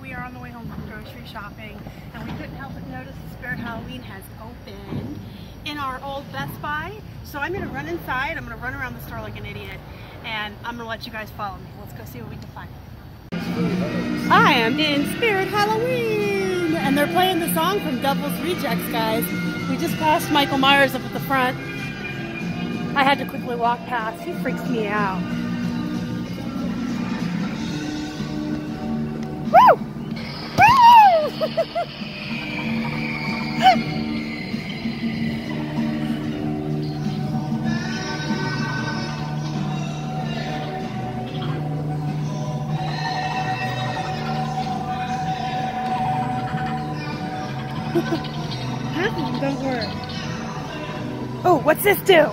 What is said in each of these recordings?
we are on the way home from grocery shopping, and we couldn't help but notice the Spirit Halloween has opened in our old Best Buy. So I'm gonna run inside, I'm gonna run around the store like an idiot, and I'm gonna let you guys follow me. Let's go see what we can find. I am in Spirit Halloween, and they're playing the song from Devil's Rejects, guys. We just passed Michael Myers up at the front. I had to quickly walk past. He freaks me out. Woo! Woo! Don't worry. Oh, what's this do?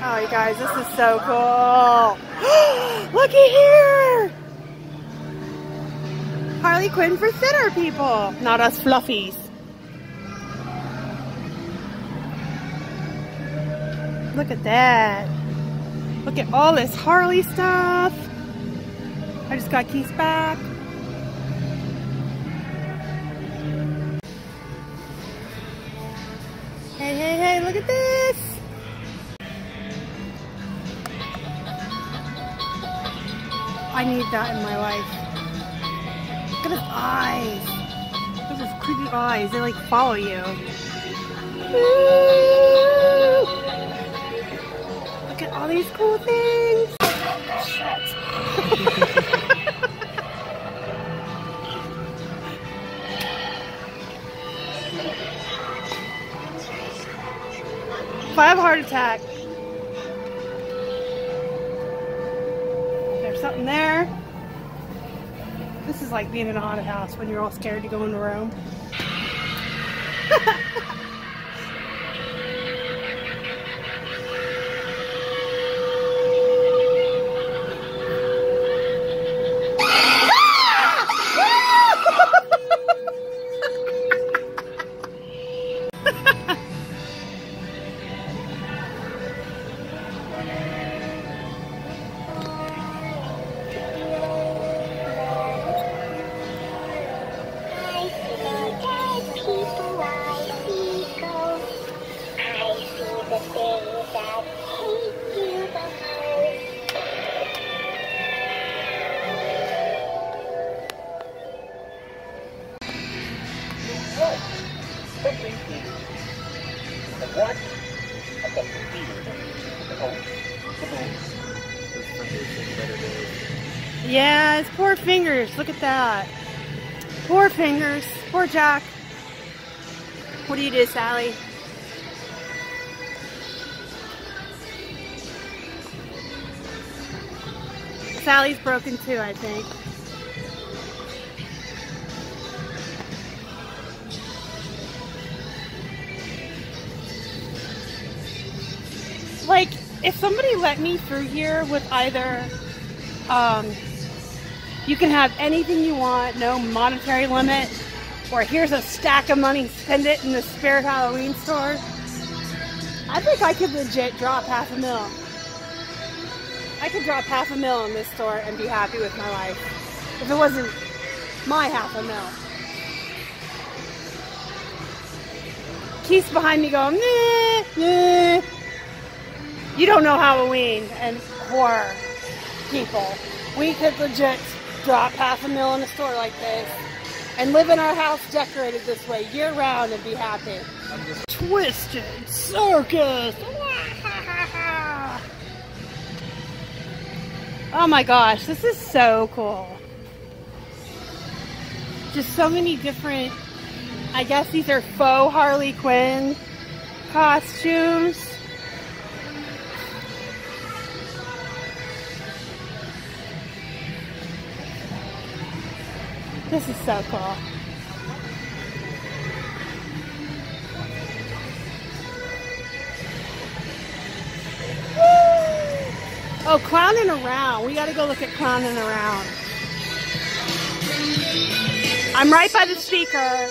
Oh, you guys, this is so cool. Looky here! Harley Quinn for thinner people, not us fluffies. Look at that. Look at all this Harley stuff. I just got Keith's back. Hey, hey, hey, look at this. I need that in my life. Look at his eyes. Look at his creepy eyes. They like follow you. Woo! Look at all these cool things. Shit. If I have a heart attack, there's something there. This is like being in a haunted house when you're all scared to go in the room. Yeah, his poor fingers. Look at that. Poor fingers. Poor Jack. What do you do, Sally? Sally's broken too, I think. Like, if somebody let me through here with either, you can have anything you want, no monetary limit, or here's a stack of money, spend it in the Spirit Halloween store, I think I could legit drop $500,000. I could drop $500,000 in this store and be happy with my life. If it wasn't my $500,000. Keith's behind me going, nah, nah. You don't know Halloween and horror, people. We could legit drop $500,000 in a store like this and live in our house decorated this way year round and be happy. Twisted Circus! Oh my gosh, this is so cool. Just so many different, I guess these are faux Harley Quinn costumes. This is so cool. Oh, clowning around. We gotta go look at clowning around. I'm right by the speaker.